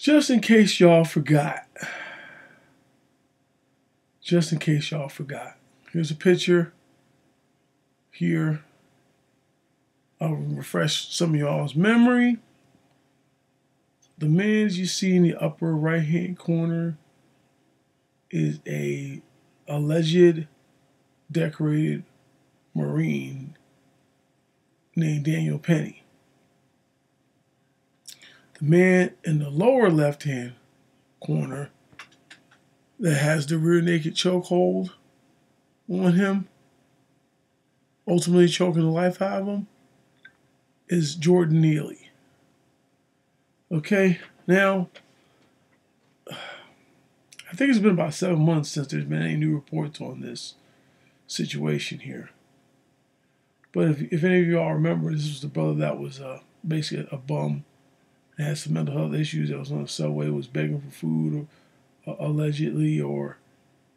Just in case y'all forgot. Just in case y'all forgot. Here's a picture here. I'll refresh some of y'all's memory. The man you see in the upper right-hand corner is a alleged decorated Marine named Daniel Penny. The man in the lower left-hand corner that has the rear naked chokehold on him, ultimately choking the life out of him, is Jordan Neely. Okay, now, I think it's been about 7 months since there's been any new reports on this situation here. But if any of y'all remember, this was the brother that was basically a bum and had some mental health issues, that was on the subway, was begging for food, or allegedly, or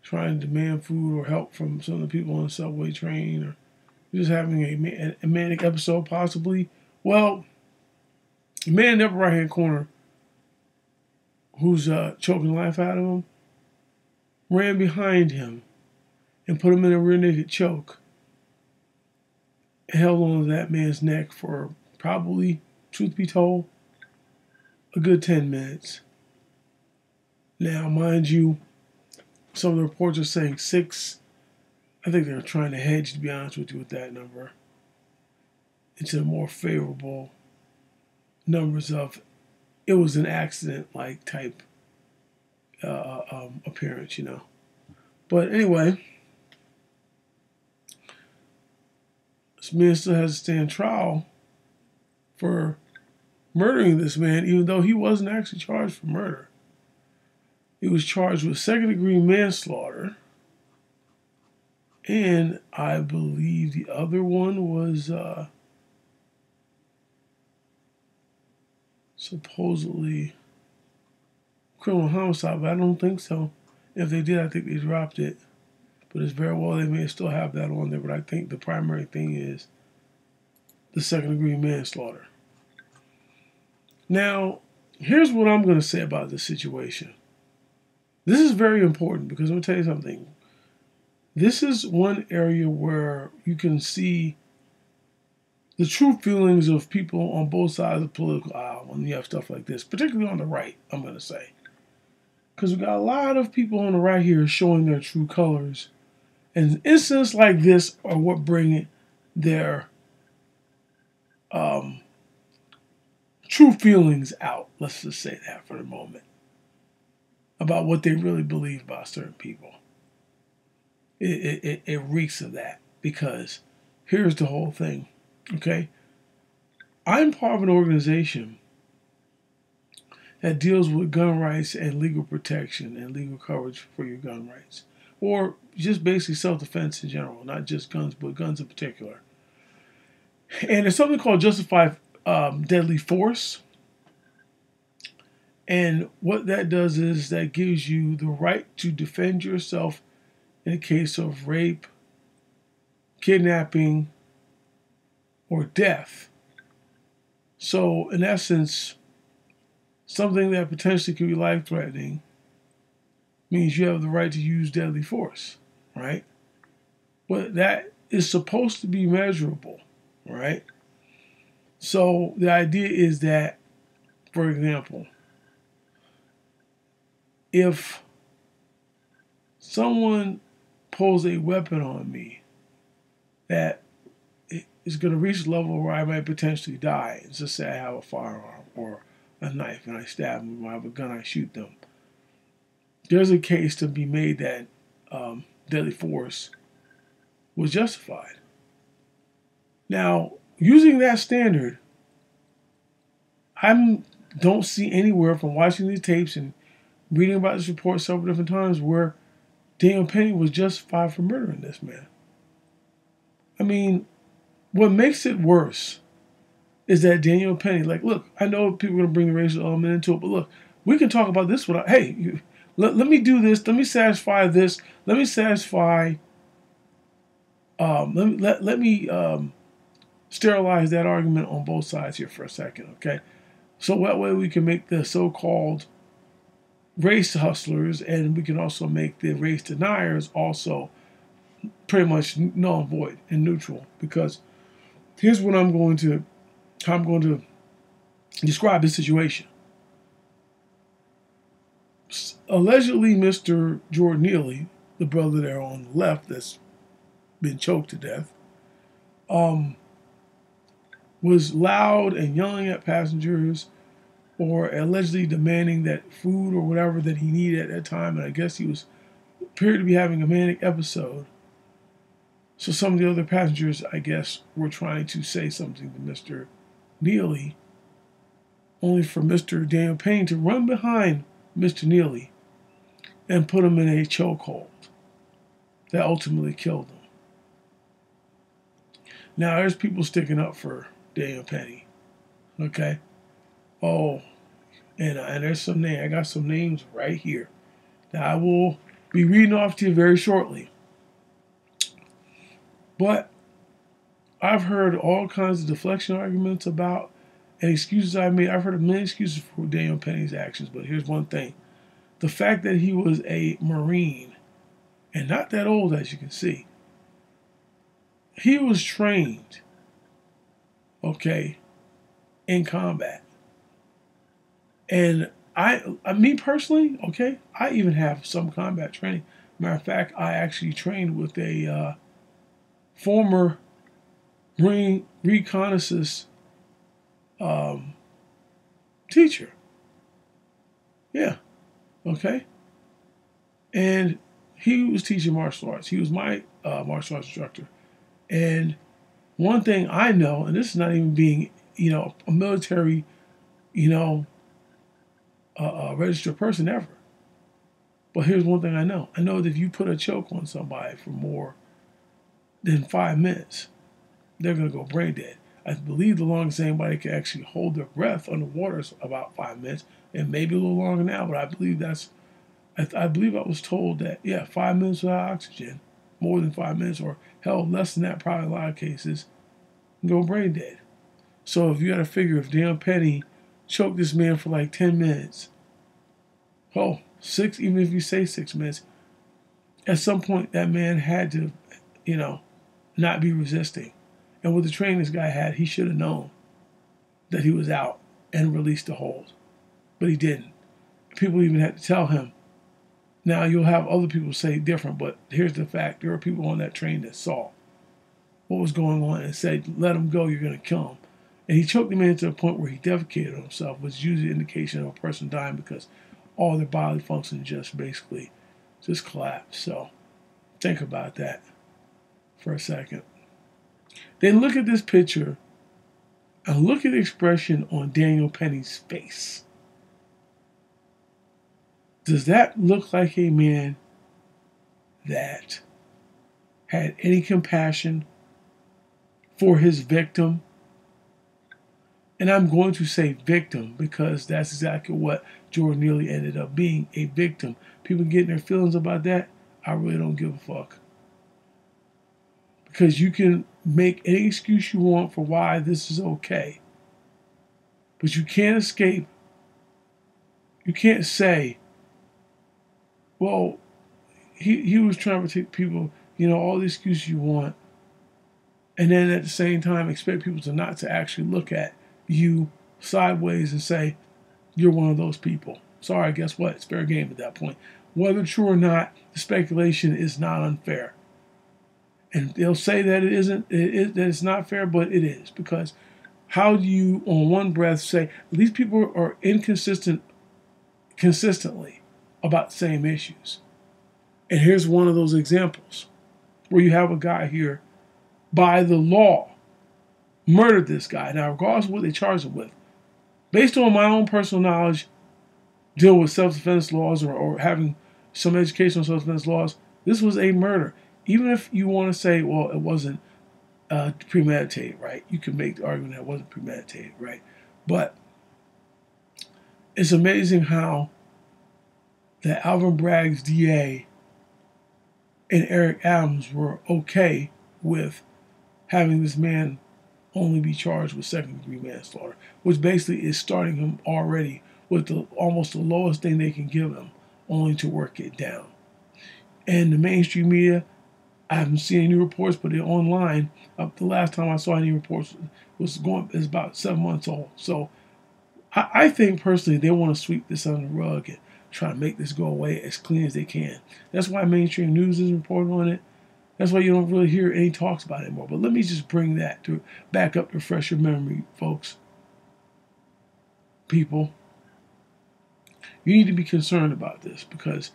trying to demand food or help from some of the people on the subway train, or just having a manic episode possibly. Well, the man in the upper right-hand corner who's choking the life out of him ran behind him and put him in a rear naked choke and held on to that man's neck for probably, truth be told, a good 10 minutes. Now, mind you, some of the reports are saying 6. I think they're trying to hedge, to be honest with you, with that number into more favorable numbers of it was an accident-like type appearance, you know. But anyway, this man still has to stand trial for murdering this man, even though he wasn't actually charged for murder. He was charged with second-degree manslaughter, and I believe the other one was supposedly criminal homicide, but I don't think so. If they did, I think they dropped it. But it's very well they may still have that on there, but I think the primary thing is the second-degree manslaughter. Now, here's what I'm going to say about this situation. This is very important because I'm going to tell you something. This is one area where you can see the true feelings of people on both sides of the political aisle when you have stuff like this, particularly on the right, I'm going to say. Because we got a lot of people on the right here showing their true colors. And incidents like this are what bring their true feelings out, let's just say that for the moment, about what they really believe about certain people. It reeks of that, because here's the whole thing, okay? I'm part of an organization that deals with gun rights and legal protection and legal coverage for your gun rights, or just basically self-defense in general, not just guns, but guns in particular. And there's something called justified deadly force. And what that does is that gives you the right to defend yourself in a case of rape, kidnapping, or death. So, in essence, something that potentially could be life-threatening means you have the right to use deadly force, right? But that is supposed to be measurable, right? So the idea is that, for example, if someone pulls a weapon on me that is going to reach a level where I might potentially die, let's just say I have a firearm or a knife and I stab them, or I have a gun, I shoot them, there's a case to be made that deadly force was justified. Now, using that standard, I don't see anywhere from watching these tapes and reading about this report several different times where Daniel Penny was justified for murdering this man. I mean, what makes it worse is that Daniel Penny, like, look, I know people are going to bring the racial element into it, but look, we can talk about this without, hey, let me do this, let me satisfy this, let me satisfy, let me sterilize that argument on both sides here for a second, okay? So that way we can make the so-called race hustlers, and we can also make the race deniers also pretty much null and void and neutral. Because here's what how I'm going to describe the situation. Allegedly, Mr. Jordan Neely, the brother there on the left that's been choked to death, was loud and yelling at passengers, or allegedly demanding that food or whatever that he needed at that time. And I guess he was appeared to be having a manic episode. So some of the other passengers, I guess, were trying to say something to Mr. Neely, only for Mr. Daniel Payne to run behind Mr. Neely and put him in a chokehold that ultimately killed him. Now, there's people sticking up for Daniel Penny. Okay? Oh, and there's some names. I got some names right here that I will be reading off to you very shortly. But I've heard all kinds of deflection arguments about and excuses I've made. I've heard a million excuses for Daniel Penny's actions, but here's one thing. The fact that he was a Marine, and not that old as you can see, he was trained, okay, in combat. And me personally, okay, I even have some combat training. Matter of fact, I actually trained with a former Marine reconnaissance teacher. Yeah, okay. And he was teaching martial arts. He was my martial arts instructor. And one thing I know, and this is not even being, a military, registered person ever. But here's one thing I know. I know that if you put a choke on somebody for more than 5 minutes, they're going to go brain dead. I believe the longest anybody can actually hold their breath underwater is about 5 minutes, and maybe a little longer now, but I believe I believe I was told that, 5 minutes without oxygen, more than 5 minutes, or hell, less than that, probably in a lot of cases, go brain dead. So if you got to figure, if Dan Penny choked this man for like 10 minutes, even if you say 6 minutes, at some point that man had to, not be resisting. And with the training this guy had, he should have known that he was out and released the hold. But he didn't. People even had to tell him. Now, you'll have other people say different, but here's the fact. There were people on that train that saw what was going on and said, let him go, you're going to kill him. And he choked the man to the point where he defecated on himself, which is usually an indication of a person dying because all their bodily functions just collapse. So think about that for a second. Then look at this picture and look at the expression on Daniel Penny's face. Does that look like a man that had any compassion for his victim? And I'm going to say victim because that's exactly what Jordan Neely ended up being, a victim. People getting their feelings about that, I really don't give a fuck. Because you can make any excuse you want for why this is okay. But you can't escape. You can't say, well, he was trying to protect people, all the excuses you want. And then at the same time expect people to not to actually look at you sideways and say, you're one of those people. Sorry, guess what? It's fair game at that point. Whether true or not, the speculation is not unfair. And they'll say that that it's not fair, but it is. Because how do you, on one breath, say, these people are inconsistent consistently about the same issues? And here's one of those examples where you have a guy here, by the law, murdered this guy. Now, regardless of what they charged him with, based on my own personal knowledge, dealing with self-defense laws or having some education on self-defense laws, this was a murder. Even if you want to say, well, it wasn't premeditated, right? You can make the argument that it wasn't premeditated, right? But it's amazing how that Alvin Bragg's DA and Eric Adams were okay with having this man only be charged with second-degree manslaughter, which basically is starting him already with almost the lowest thing they can give him, only to work it down. And the mainstream media, I haven't seen any reports, but they're online. The last time I saw any reports is about 7 months old. So I think personally they want to sweep this under the rug and try to make this go away as clean as they can. That's why mainstream news isn't reporting on it. That's why you don't really hear any talks about it anymore. But let me just bring that to back up to refresh your memory, folks. People, you need to be concerned about this because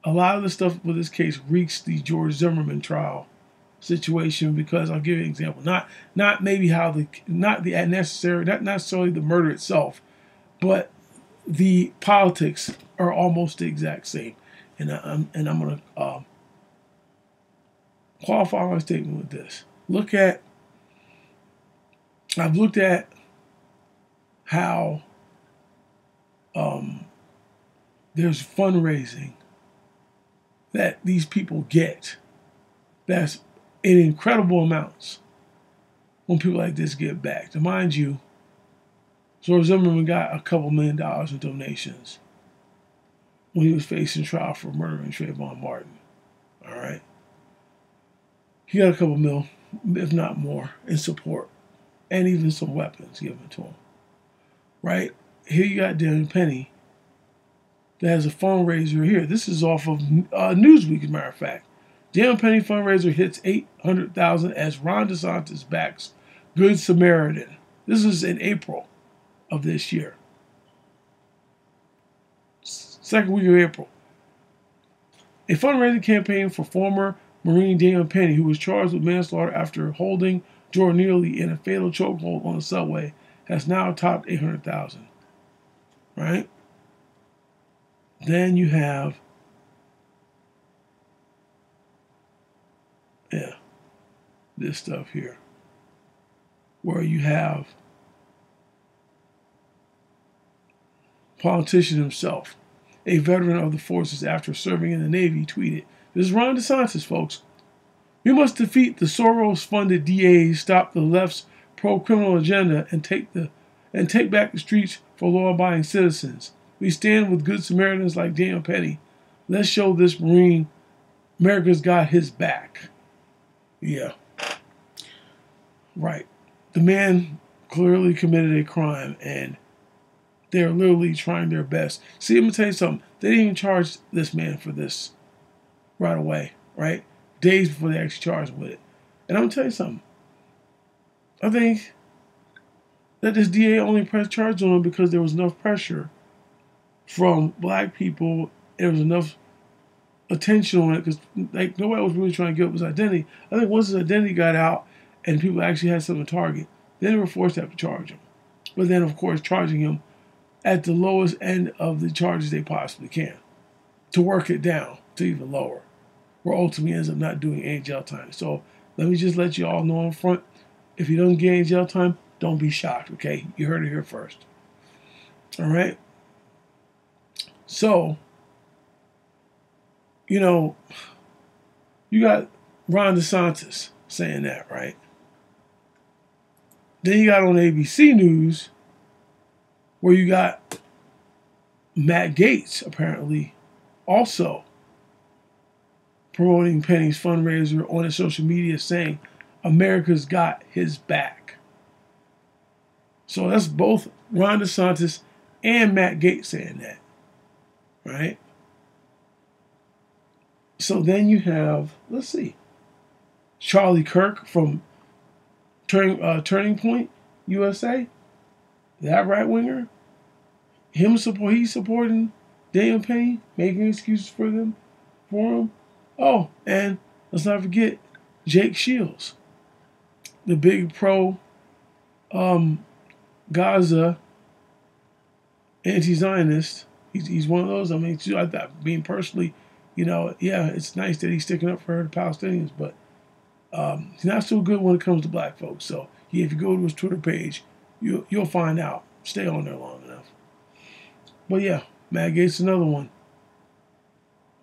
a lot of the stuff with this case reeks the George Zimmerman trial situation. Because I'll give you an example. Not maybe how not necessarily the murder itself, but the politics are almost the exact same. And I'm going to qualify my statement with this. I've looked at how there's fundraising that these people get that's in incredible amounts when people like this get back. To mind you, George Zimmerman got a couple $1 million in donations when he was facing trial for murdering Trayvon Martin. All right. He got a couple mil, if not more, in support, and even some weapons given to him. Right? Here you got Daniel Penny that has a fundraiser here. This is off of Newsweek, as a matter of fact. Daniel Penny fundraiser hits $800,000 as Ron DeSantis backs Good Samaritan. This is in April of this year. Second week of April. A fundraising campaign for former Marine Daniel Penny, who was charged with manslaughter after holding Jordan Neely in a fatal chokehold on the subway, has now topped $800,000. Right? Then you have, this stuff here, where you have politician himself, a veteran of the forces after serving in the Navy, tweeted, "This is Ron DeSantis, folks. We must defeat the Soros-funded DAs, stop the left's pro-criminal agenda, and take back the streets for law-abiding citizens. We stand with good Samaritans like Daniel Penny. Let's show this Marine America's got his back." Yeah. Right. The man clearly committed a crime, and they're literally trying their best. See, I'm going to tell you something. They didn't even charge this man for this right away, right? Days before they actually charged him with it. And I'm going to tell you something. I think that this DA only pressed charge on him because there was enough pressure from black people. There was enough attention on it because like nobody was really trying to give up his identity. I think once his identity got out and people actually had something to target, then they were forced to have to charge him. But then, of course, charging him at the lowest end of the charges they possibly can to work it down to even lower, where ultimately ends up not doing any jail time. So let me just let you all know in front, if he doesn't get any jail time, don't be shocked, okay? You heard it here first. All right? So, you know, you got Ron DeSantis saying that, right? Then you got on ABC News where you got Matt Gaetz apparently also promoting Penny's fundraiser on his social media saying America's got his back. So that's both Ron DeSantis and Matt Gaetz saying that, right? So then you have, let's see, Charlie Kirk from Turning Point USA, that right winger, he's supporting Daniel Penny, making excuses for him. Oh, and let's not forget Jake Shields, the big pro Gaza anti-Zionist. He's one of those. I mean, I thought, being personally, yeah, it's nice that he's sticking up for the Palestinians, but he's not so good when it comes to black folks. So, yeah, if you go to his Twitter page, you'll find out. Stay on there long enough. But yeah, Matt Gaetz, another one.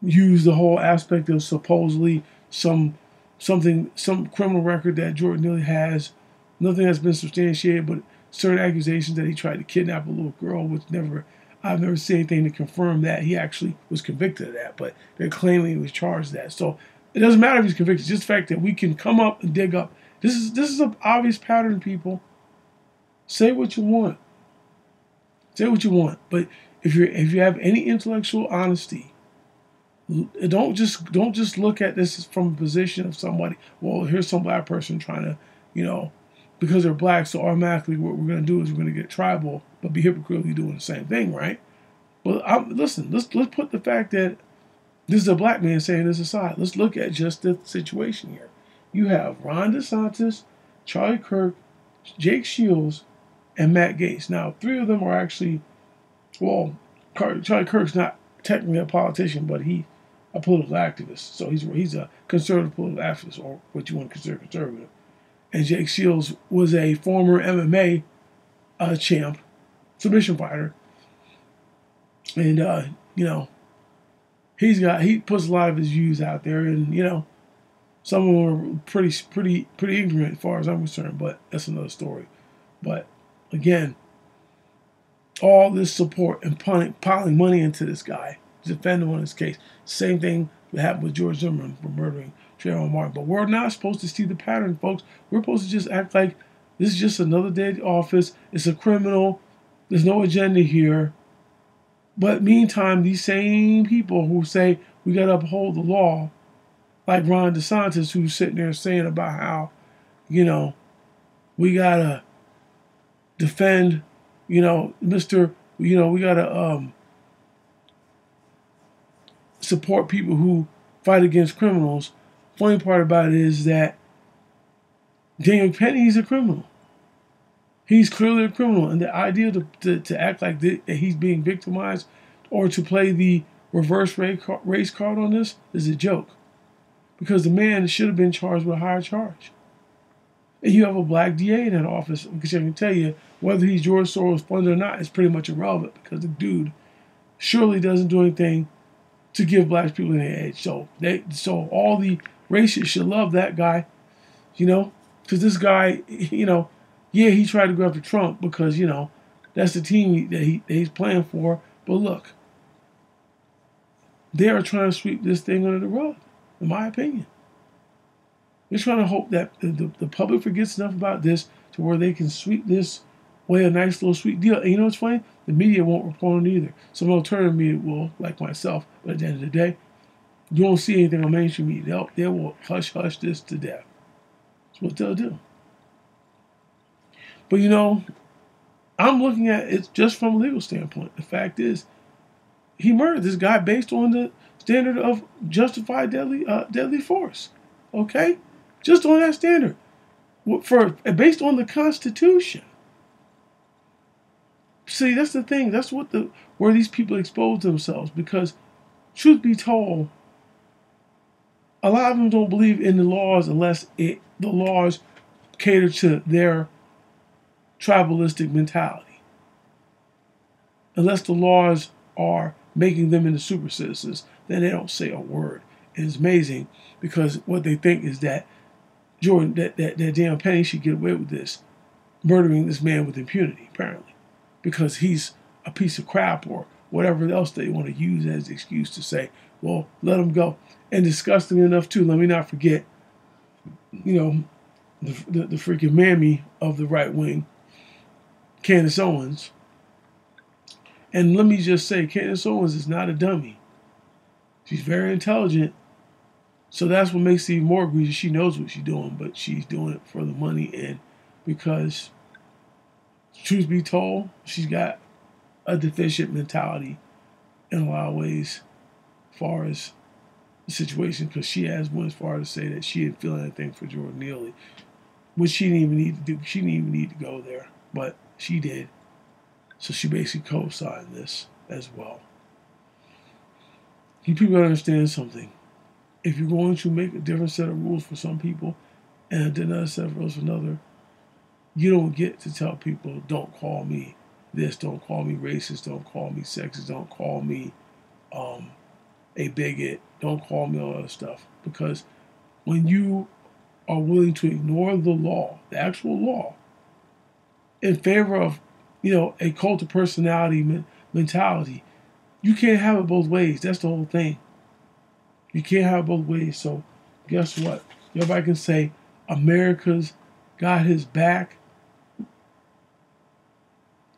Use the whole aspect of supposedly some criminal record that Jordan Neely has. Nothing has been substantiated, but certain accusations that he tried to kidnap a little girl, which I've never seen anything to confirm that he actually was convicted of that, but they're claiming he was charged of that. So it doesn't matter if he's convicted, it's just the fact that we can come up and dig up. This is an obvious pattern, people. Say what you want. Say what you want. But if you have any intellectual honesty, don't just look at this from a position of somebody, well, here's some black person trying to, because they're black, so automatically what we're going to do is we're going to get tribal, but be hypocritically doing the same thing, right? Well, listen, let's put the fact that this is a black man saying this aside. Let's look at just the situation here. You have Ron DeSantis, Charlie Kirk, Jake Shields, and Matt Gaetz. Now, three of them are actually, well, Charlie Kirk's not technically a politician, but he's a political activist. So he's a conservative political activist, or what you want to consider conservative. And Jake Shields was a former MMA champ, submission fighter. And, he puts a lot of his views out there, and, some of them are pretty ignorant as far as I'm concerned, but that's another story. But again, all this support and piling money into this guy, defend him on his case. Same thing that happened with George Zimmerman for murdering Trayvon Martin. But we're not supposed to see the pattern, folks. We're supposed to just act like this is just another day at the office. It's a criminal. There's no agenda here. But meantime, these same people who say we got to uphold the law, like Ron DeSantis, who's sitting there saying about how, we got to defend, we got to support people who fight against criminals. Funny part about it is that Daniel Penny's a criminal. He's clearly a criminal, and the idea to act like that he's being victimized or to play the reverse race card on this is a joke, because the man should have been charged with a higher charge. And you have a black DA in that office, because I can tell you whether he's George Soros funded or not is pretty much irrelevant, because the dude surely doesn't do anything to give black people any edge. So all the racists should love that guy, because this guy, he tried to go after Trump because, that's the team that he's playing for. But look, they are trying to sweep this thing under the rug, in my opinion. They're trying to hope that the public forgets enough about this to where they can sweep this way a nice little sweet deal. And you know what's funny? The media won't report on it either. Some alternative media will, like myself, but at the end of the day, you won't see anything on mainstream media. They will hush this to death. That's what they'll do. But I'm looking at it just from a legal standpoint. The fact is, he murdered this guy based on the standard of justified deadly force. Okay? Just on that standard. Based on the Constitution. See, that's the thing. That's where these people expose themselves. Because, truth be told, a lot of them don't believe in the laws unless the laws cater to their tribalistic mentality. Unless the laws are making them into super citizens, then they don't say a word. And it's amazing, because what they think is that that Daniel Penny should get away with this, murdering this man with impunity, apparently, because he's a piece of crap or whatever else they want to use as an excuse to say, well, let him go. And disgusting enough, too, let me not forget, the freaking mammy of the right wing, Candace Owens. And let me just say, Candace Owens is not a dummy. She's very intelligent. So that's what makes it even more egregious. She knows what she's doing, but she's doing it for the money, and because, truth be told, she's got a deficient mentality in a lot of ways as far as the situation, because she has went as far as to say that she didn't feel anything for Jordan Neely, which she didn't even need to do. She didn't even need to go there, but she did. So she basically co-signed this as well. You people gotta understand something. If you're going to make a different set of rules for some people and another set of rules for another, you don't get to tell people, don't call me this, don't call me racist, don't call me sexist, don't call me a bigot, don't call me all that stuff. Because when you are willing to ignore the law, the actual law, in favor of, a cult of personality mentality. You can't have it both ways. That's the whole thing. You can't have it both ways. So guess what? Everybody can say America's got his back.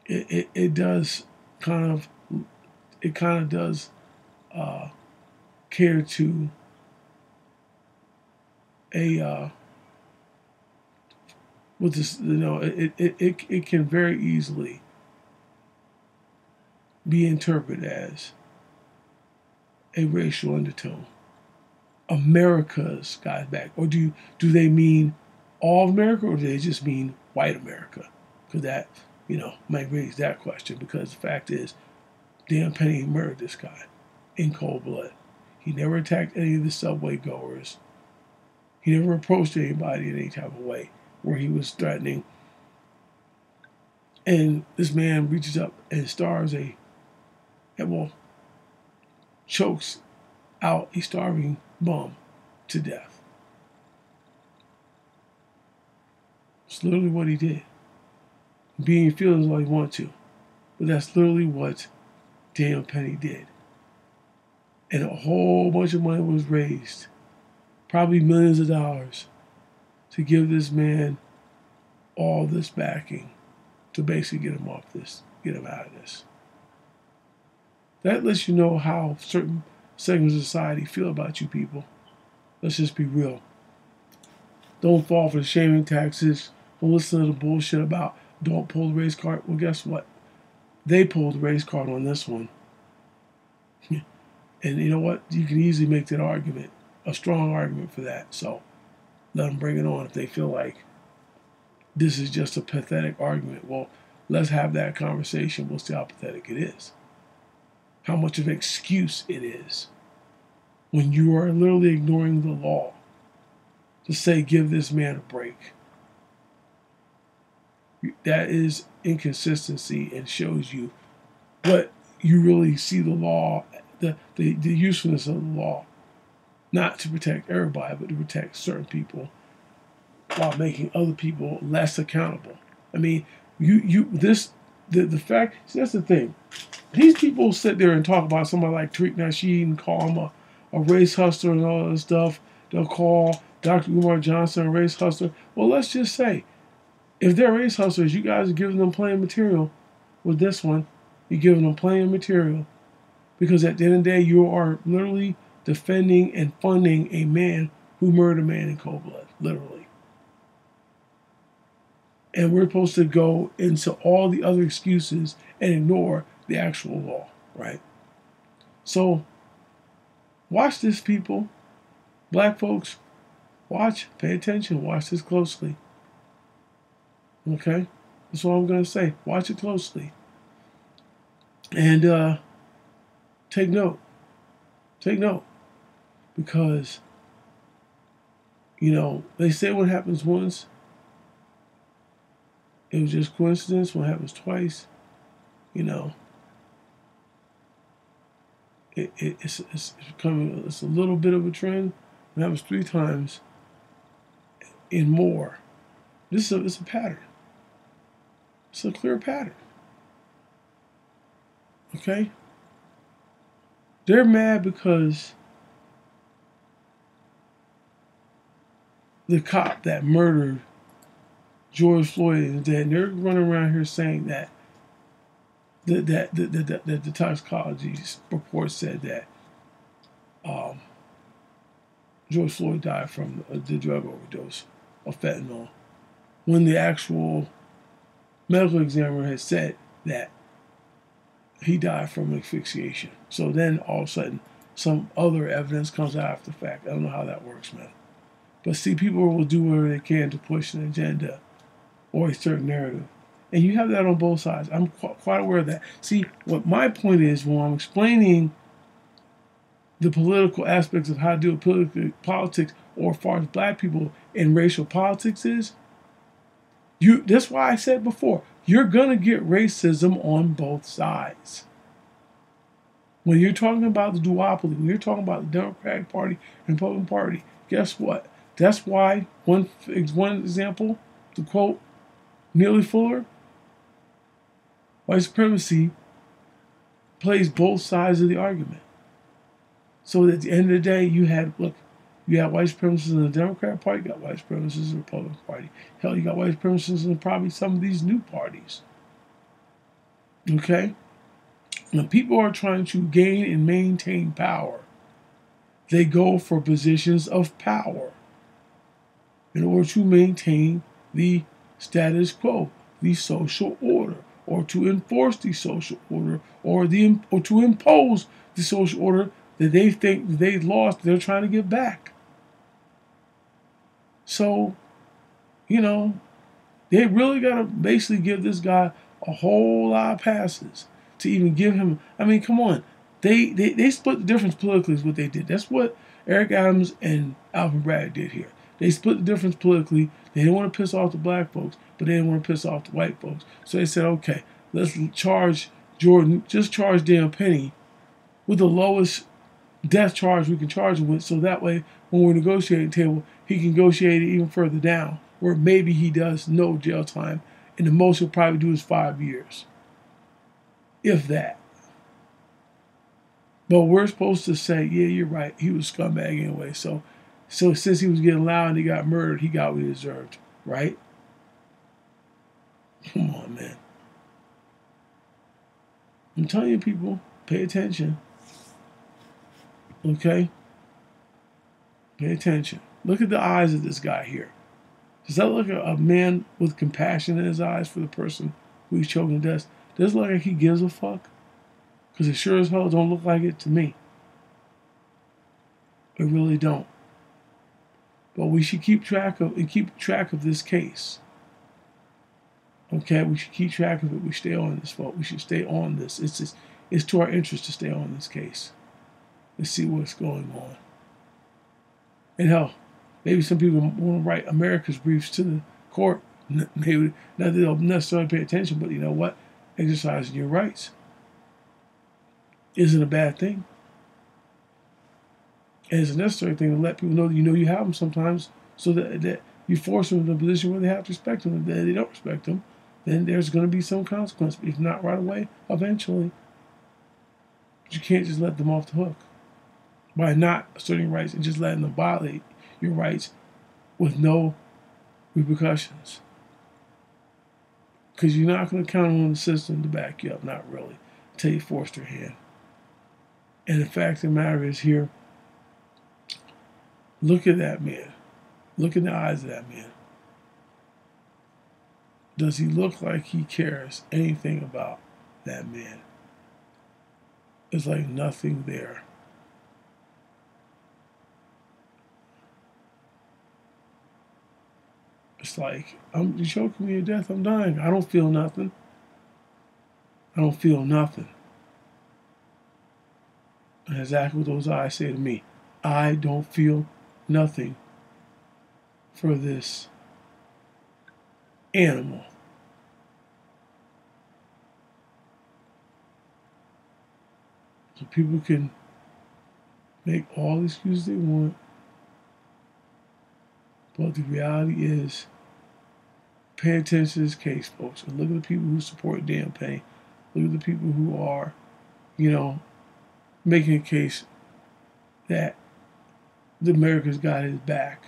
It does kind of, does care to a with this, it can very easily be interpreted as a racial undertone. America's got his back, or do they mean all of America, or do they just mean white America? Because that, might raise that question. Because the fact is, Dan Penny murdered this guy in cold blood. He never attacked any of the subway goers. He never approached anybody in any type of way where he was threatening. And this man reaches up and chokes out a starving bum to death. It's literally what he did. Be in your feelings all you want to, but that's literally what Daniel Penny did. And a whole bunch of money was raised, probably millions of dollars, to give this man all this backing to basically get him out of this. That lets you know how certain segments of society feel about you people. Let's just be real. Don't fall for the shaming taxes. Don't listen to the bullshit about don't pull the race card. Well, guess what? They pulled the race card on this one. And you know what? You can easily make that argument, a strong argument for that. So let them bring it on if they feel like this is just a pathetic argument. Well, let's have that conversation. We'll see how pathetic it is. How much of an excuse it is when you are literally ignoring the law to say, give this man a break. That is inconsistency and shows you what you really see the law, the usefulness of the law, not to protect everybody, but to protect certain people while making other people less accountable. I mean, the fact, see, that's the thing. These people sit there and talk about somebody like Tariq Nasheed and call him a race hustler and all that stuff. They'll call Dr. Umar Johnson a race hustler. Well, let's just say, if they're race hustlers, you guys are giving them plenty of material with this one. You're giving them plenty of material because at the end of the day, you are literally defending and funding a man who murdered a man in cold blood, literally. And we're supposed to go into all the other excuses and ignore the actual law, right? So, watch this, people. Black folks, watch, pay attention, watch this closely. Okay? That's all I'm going to say. Watch it closely. And take note. Take note. Because, they say what happens once, it was just coincidence. What happens twice, it's becoming, it's a little bit of a trend. What happens 3 times and more. It's a pattern. It's a clear pattern. Okay? They're mad because the cop that murdered George Floyd is dead. And they're running around here saying that the toxicology report said that George Floyd died from the drug overdose of fentanyl, when the actual medical examiner had said that he died from asphyxiation. So then all of a sudden, some other evidence comes out after the fact. I don't know how that works, man. But see, people will do whatever they can to push an agenda or a certain narrative. And you have that on both sides. I'm quite aware of that. See, what my point is when I'm explaining the political aspects of how to deal with politics, or as far as black people in racial politics is, that's why I said before, you're going to get racism on both sides. When you're talking about the duopoly, when you're talking about the Democratic Party and Republican Party, guess what? That's why, one example, to quote Neely Fuller, White supremacy plays both sides of the argument. So at the end of the day, you had white supremacists in the Democrat Party, you got white supremacists in the Republican Party. Hell, you got white supremacists in probably some of these new parties. Okay? When people are trying to gain and maintain power, they go for positions of power in order to maintain the status quo, the social order, or to enforce the social order, or to impose the social order that they think they lost, they're trying to get back. So, they really got to basically give this guy a whole lot of passes to even give him. I mean, come on. They split the difference politically is what they did. That's what Eric Adams and Alvin Bragg did here. They split the difference politically. They didn't want to piss off the black folks, but they didn't want to piss off the white folks. So they said, okay, let's charge Jordan, just charge Dan Penny with the lowest death charge we can charge him with, so that way when we're negotiating table, he can negotiate it even further down, where maybe he does no jail time, and the most he'll probably do is 5 years. If that. But we're supposed to say, yeah, you're right, he was a scumbag anyway, so since he was getting loud and he got murdered, he got what he deserved, right? Come on, man. I'm telling you, people, pay attention. Okay? Pay attention. Look at the eyes of this guy here. Does that look like a man with compassion in his eyes for the person who he's choking to death? Does it look like he gives a fuck? Because it sure as hell don't look like it to me. It really don't. But we should keep track of this case. Okay, we should keep track of it. We stay on this, folks. We should stay on this. It's to our interest to stay on this case. Let's see what's going on. And hell, maybe some people want to write America's briefs to the court. Maybe not that they'll necessarily pay attention, but you know what? Exercising your rights isn't a bad thing. And it's a necessary thing to let people know that you have them sometimes, so that you force them in a position where they have to respect them. If they don't respect them, then there's going to be some consequence. If not right away, eventually. But you can't just let them off the hook by not asserting rights and just letting them violate your rights with no repercussions. Because you're not going to count on the system to back you up, not really, until you force their hand. And the fact of the matter is here, look at that man. Look in the eyes of that man. Does he look like he cares anything about that man? It's like nothing there. It's like, you're choking me to death, I'm dying. I don't feel nothing. I don't feel nothing. And exactly what those eyes say to me. I don't feel nothing for this animal. So people can make all the excuses they want, but the reality is, pay attention to this case, folks, and look at the people who support Dan Penny. Look at the people who are, making a case that the America's got his back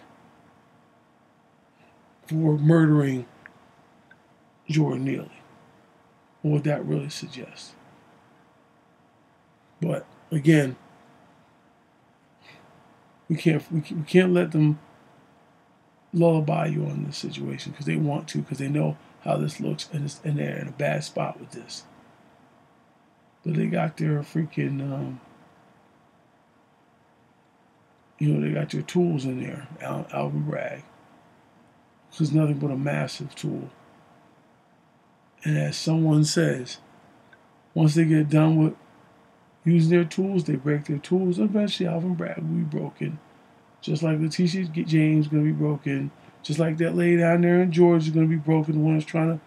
for murdering Jordan Neely. What that really suggests. But again, we can't let them lullaby you on this situation because they want to, because they know how this looks, and they're in a bad spot with this. But they got their freaking, they got their tools in there. Alvin Bragg, which is nothing but a massive tool. And as someone says, once they get done with using their tools, they break their tools. Eventually, Alvin Bragg will be broken. Just like Letitia James is going to be broken. Just like that lady down there in Georgia is going to be broken. The one that's trying to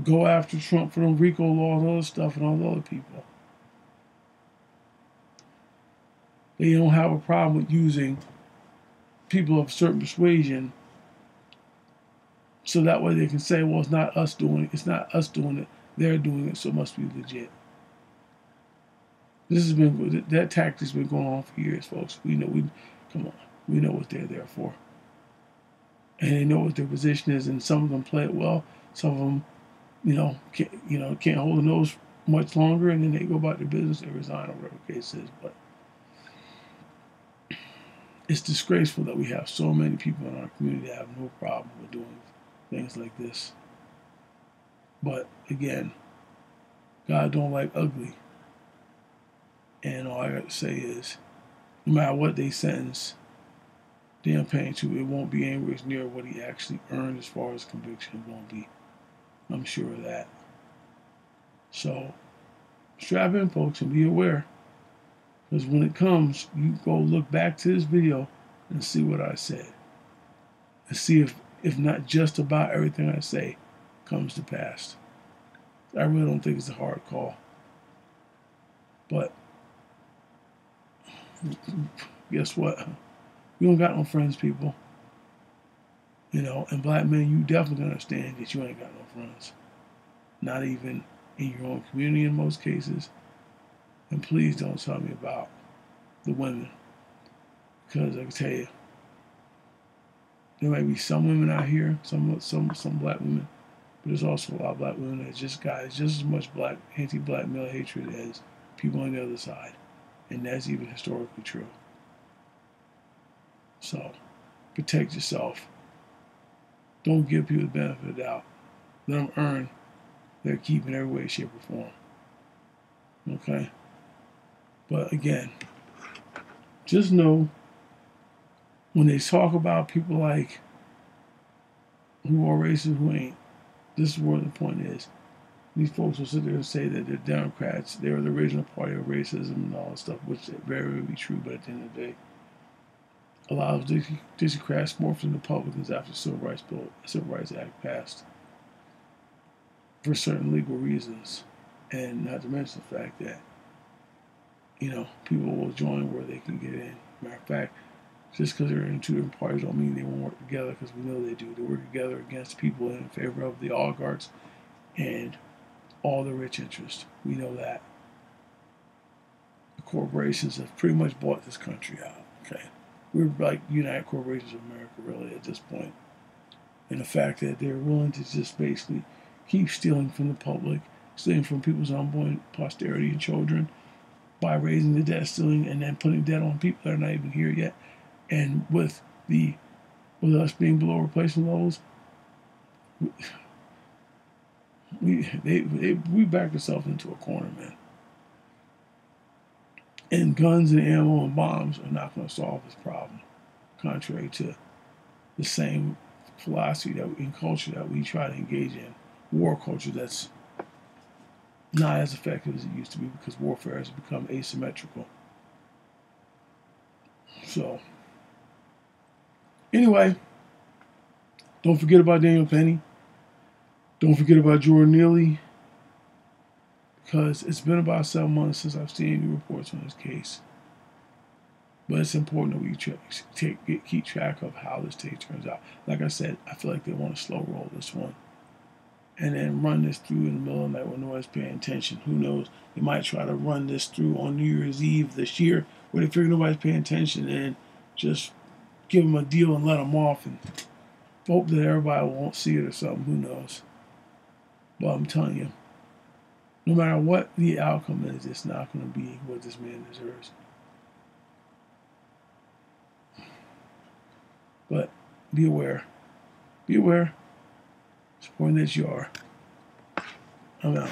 go after Trump for them RICO laws and all this stuff and all the other people. They don't have a problem with using people of certain persuasion, so that way they can say, well, it's not us doing it. It's not us doing it. they're doing it, so it must be legit. This has been that tactic's been going on for years, folks. We know come on, we know what they're there for, and they know what their position is. And some of them play it well. Some of them, can't hold a nose much longer, and then they go about their business, they resign, or whatever the case is. But it's disgraceful that we have so many people in our community that have no problem with doing things like this. But again, God don't like ugly. And all I got to say is, no matter what they sentence Dan Payne to, it won't be anywhere near what he actually earned as far as conviction. It won't be. I'm sure of that. So strap in, folks, and be aware. Because when it comes, you go look back to this video and see what I said. And see if not just about everything I say comes to pass. I really don't think it's a hard call. But guess what? You don't got no friends, people. And black men, you definitely understand that you ain't got no friends. Not even in your own community in most cases. And please don't tell me about the women. Because I can tell you, there might be some women out here, some black women, but there's also a lot of black women that just got just as much anti-black male hatred as people on the other side. And that's even historically true. So, protect yourself. Don't give people the benefit of the doubt. Let them earn their keep in every way, shape, or form. Okay? But again, just know when they talk about people like who are racist, who ain't, this is where the point is. These folks will sit there and say that they're Democrats, they're the original party of racism and all that stuff, which is very, very true, but at the end of the day, a lot of Democrats morphed into Republicans after the Civil Rights Act passed for certain legal reasons. And not to mention the fact that, people will join where they can get in. Matter of fact, just because they're in two different parties don't mean they won't work together, because we know they do. They work together against people in favor of the oligarchs and all the rich interests. We know that. The corporations have pretty much bought this country out. Okay, we're like United Corporations of America, really, at this point. And the fact that they're willing to just basically keep stealing from the public, stealing from people's unborn posterity and children by raising the debt ceiling and then putting debt on people that are not even here yet. And with us being below replacement levels, we backed ourselves into a corner, man. And guns and ammo and bombs are not going to solve this problem, contrary to the same philosophy and culture that we try to engage in, war culture that's not as effective as it used to be because warfare has become asymmetrical. So, anyway, don't forget about Daniel Penny. Don't forget about Jordan Neely, because it's been about 7 months since I've seen new reports on this case. But it's important that we keep track of how this case turns out. Like I said, I feel like they want to slow roll this one and then run this through in the middle of the night when nobody's paying attention. Who knows? They might try to run this through on New Year's Eve this year where they figure nobody's paying attention and just give them a deal and let them off and hope that everybody won't see it or something. Who knows? But I'm telling you, no matter what the outcome is, it's not going to be what this man deserves. But be aware. Be aware. Supporting that you are. I'm out.